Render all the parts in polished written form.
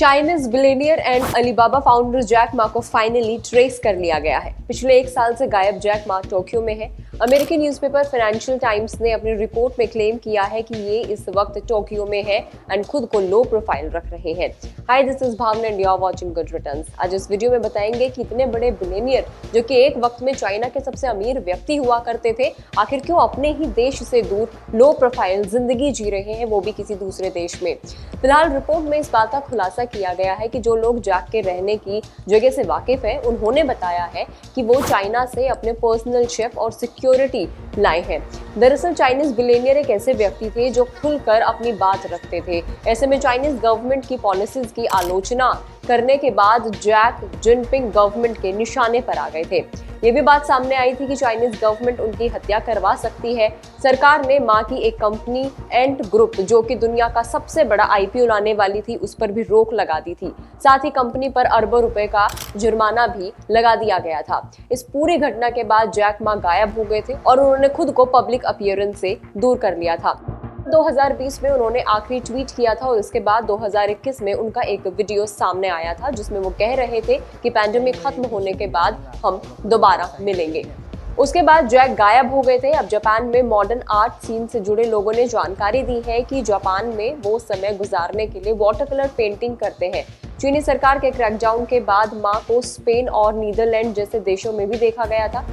Chinese billionaire and Alibaba founder Jack Ma को finally trace कर लिया गया है। पिछले 1 साल से गायब जैक मा टोक्यो में है। अमेरिकी न्यूज़पेपर फाइनेंशियल टाइम्स ने अपनी रिपोर्ट में क्लेम किया है कि ये इस वक्त टोक्यो में है एंड खुद को लो प्रोफाइल रख रहे हैं। Hi, this is Bhavana and you are watching Good Returns. आज इस वीडियो में बताएंगे कि इतने बड़े बिलियनियर जो कि एक वक्त में चाइना के सबसे अमीर व्यक्ति हुआ करते थे, आखिर क्यों अपने ही देश से दूर लो प्रोफाइल जिंदगी जी रहे हैं, वो भी किसी दूसरे देश में। फिलहाल रिपोर्ट में इस बात का खुलासा किया गया है कि जो लोग जैक के रहने की जगह से वाकिफ है, उन्होंने बताया है कि वो चाइना से अपने पर्सनल शेफ और सिक्योरिटी लाए हैं। दरअसल चाइनीज बिलियनियर एक ऐसे व्यक्ति थे जो खुलकर अपनी बात रखते थे। ऐसे में चाइनीज गवर्नमेंट की पॉलिसीज की आलोचना करने के बाद जैक जिनपिंग गवर्नमेंट के निशाने पर आ गए थे। ये भी बात सामने आई थी कि चाइनीज गवर्नमेंट उनकी हत्या करवा सकती है। सरकार ने मां की एक कंपनी एंट ग्रुप, जो कि दुनिया का सबसे बड़ा आईपीओ लाने वाली थी, उस पर भी रोक लगा दी थी। साथ ही कंपनी पर अरबों रुपए का जुर्माना भी लगा दिया गया था। इस पूरी घटना के बाद जैक मा गायब हो गए थे और उन्होंने खुद को पब्लिक अपीयरेंस से दूर कर लिया था। 2020 में उन्होंने आखिरी ट्वीट किया था और इसके बाद 2021 में उनका एक वीडियो सामने आया था जिसमें वो कह रहे थे कि पैंडेमिक खत्म होने के बाद हम दोबारा मिलेंगे। उसके बाद जैक गायब हो गए थे। अब जापान में मॉडर्न आर्ट सीन से जुड़े लोगों ने जानकारी दी है कि जापान में वो समय गुजारने के लिए वाटर कलर पेंटिंग करते हैं। चीनी सरकार के क्रैकडाउन के बाद मां को स्पेन और नीदरलैंड जैसे देशों में भी देखा गया था।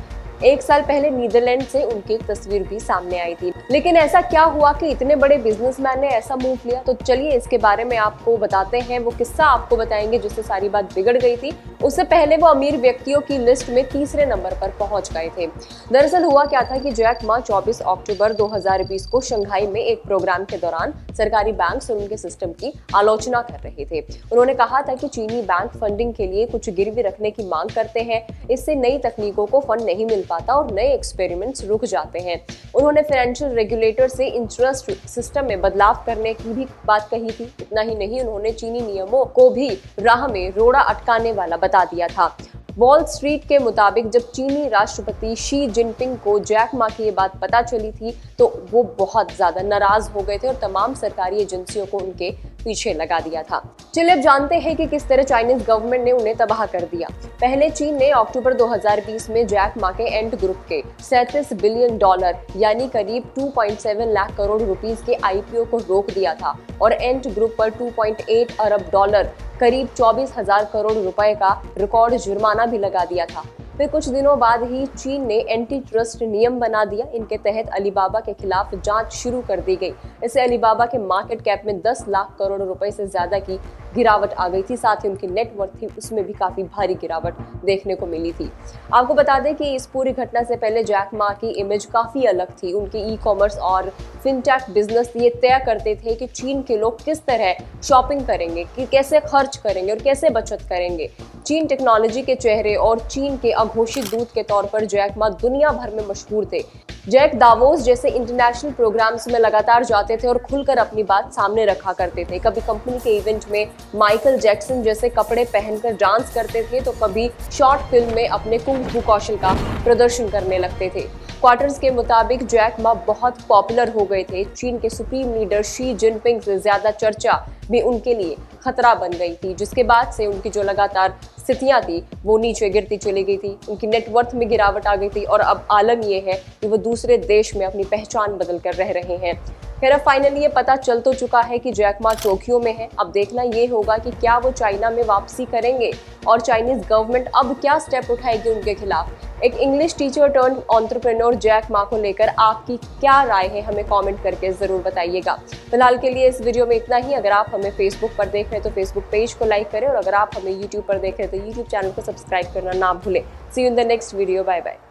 1 साल पहले नीदरलैंड से उनकी एक तस्वीर भी सामने आई थी। लेकिन ऐसा क्या हुआ कि इतने बड़े बिजनेसमैन ने ऐसा मूव लिया? तो चलिए इसके बारे में आपको बताते हैं। वो किस्सा आपको बताएंगे जिससे सारी बात बिगड़ गई थी। उससे पहले वो अमीर व्यक्तियों की लिस्ट में तीसरे नंबर पर पहुंच गए थे। दरअसल हुआ क्या था कि जैक मा 24 अक्टूबर 2020 को शंघाई में एक प्रोग्राम के दौरान सरकारी बैंक और उनके सिस्टम की आलोचना कर रहे थे। उन्होंने कहा था कि चीनी बैंक फंडिंग के लिए कुछ गिरवी रखने की मांग करते हैं। इससे नई तकनीकों को फंड नहीं मिल पाता और नए एक्सपेरिमेंट्स रुक जाते हैं। उन्होंने फाइनेंशियल रेगुलेटर से इंटरेस्ट सिस्टम में बदलाव करने की भी बात कही थी। इतना ही नहीं, उन्होंने चीनी नियमों को भी राह में रोड़ा अटकाने वाला बता दिया था। वॉल स्ट्रीट के मुताबिक जब चीनी राष्ट्रपति शी जिनपिंग को जैक मा की ये बात पता चली थी तो वो बहुत ज्यादा नाराज हो गए थे और तमाम सरकारी एजेंसियों को उनके पीछे लगा दिया था। चलिए अब जानते हैं कि किस तरह चाइनीज गवर्नमेंट ने उन्हें तबाह कर दिया। पहले चीन ने अक्टूबर 2020 में जैक मा के एंट ग्रुप के $37 बिलियन यानी करीब 2.7 लाख करोड़ रुपीस के आईपीओ को रोक दिया था और एंट ग्रुप पर $2.8 अरब करीब 24,000 करोड़ रुपए का रिकॉर्ड जुर्माना भी लगा दिया था। फिर कुछ दिनों बाद ही चीन ने एंटी ट्रस्ट नियम बना दिया। इनके तहत अलीबाबा के खिलाफ जांच शुरू कर दी गई। इससे अलीबाबा के मार्केट कैप में 10 लाख करोड़ रुपए से ज्यादा की गिरावट आ गई थी। साथ ही उनकी नेटवर्थ थी, उसमें भी काफी भारी गिरावट देखने को मिली थी। आपको बता दें कि इस पूरी घटना से पहले जैक मा की इमेज काफी अलग थी। उनकी ई कॉमर्स और फिनटेक बिजनेस ये तय करते थे कि चीन के लोग किस तरह शॉपिंग करेंगे, कि कैसे खर्च करेंगे और कैसे बचत करेंगे। चीन टेक्नोलॉजी के चेहरे और चीन के अघोषित दूत के तौर पर जैक मा दुनिया भर में मशहूर थे। जैक दावोस जैसे इंटरनेशनल प्रोग्राम्स में लगातार जाते थे और खुलकर अपनी बात सामने रखा करते थे। कभी कंपनी के इवेंट में माइकल जैक्सन जैसे कपड़े पहनकर डांस करते थे तो कभी शॉर्ट फिल्म में अपने कुंग फू कौशल का प्रदर्शन करने लगते थे। क्वार्टर्स के मुताबिक जैक मा बहुत पॉपुलर हो गए थे। चीन के सुप्रीम लीडर शी जिनपिंग से ज्यादा चर्चा भी उनके लिए खतरा बन गई थी, जिसके बाद से उनकी जो लगातार स्थितियां थी वो नीचे गिरती चली गई थी। उनकी नेटवर्थ में गिरावट आ गई थी और अब आलम ये है कि वो दूसरे देश में अपनी पहचान बदल कर रह रहे हैं। खैर, अब फाइनली ये पता चल तो चुका है कि जैक मा टोक्यो में है। अब देखना ये होगा कि क्या वो चाइना में वापसी करेंगे और चाइनीज गवर्नमेंट अब क्या स्टेप उठाएगी उनके खिलाफ। एक English teacher turn entrepreneur Jack Ma को लेकर आपकी क्या राय है, हमें कमेंट करके जरूर बताइएगा। फिलहाल के लिए इस वीडियो में इतना ही। अगर आप हमें फेसबुक पर देख रहे हैं तो फेसबुक पेज को लाइक करें और अगर आप हमें यूट्यूब पर देख रहे हैं तो यूट्यूब चैनल को सब्सक्राइब करना ना भूलें। See you in the next video. Bye bye.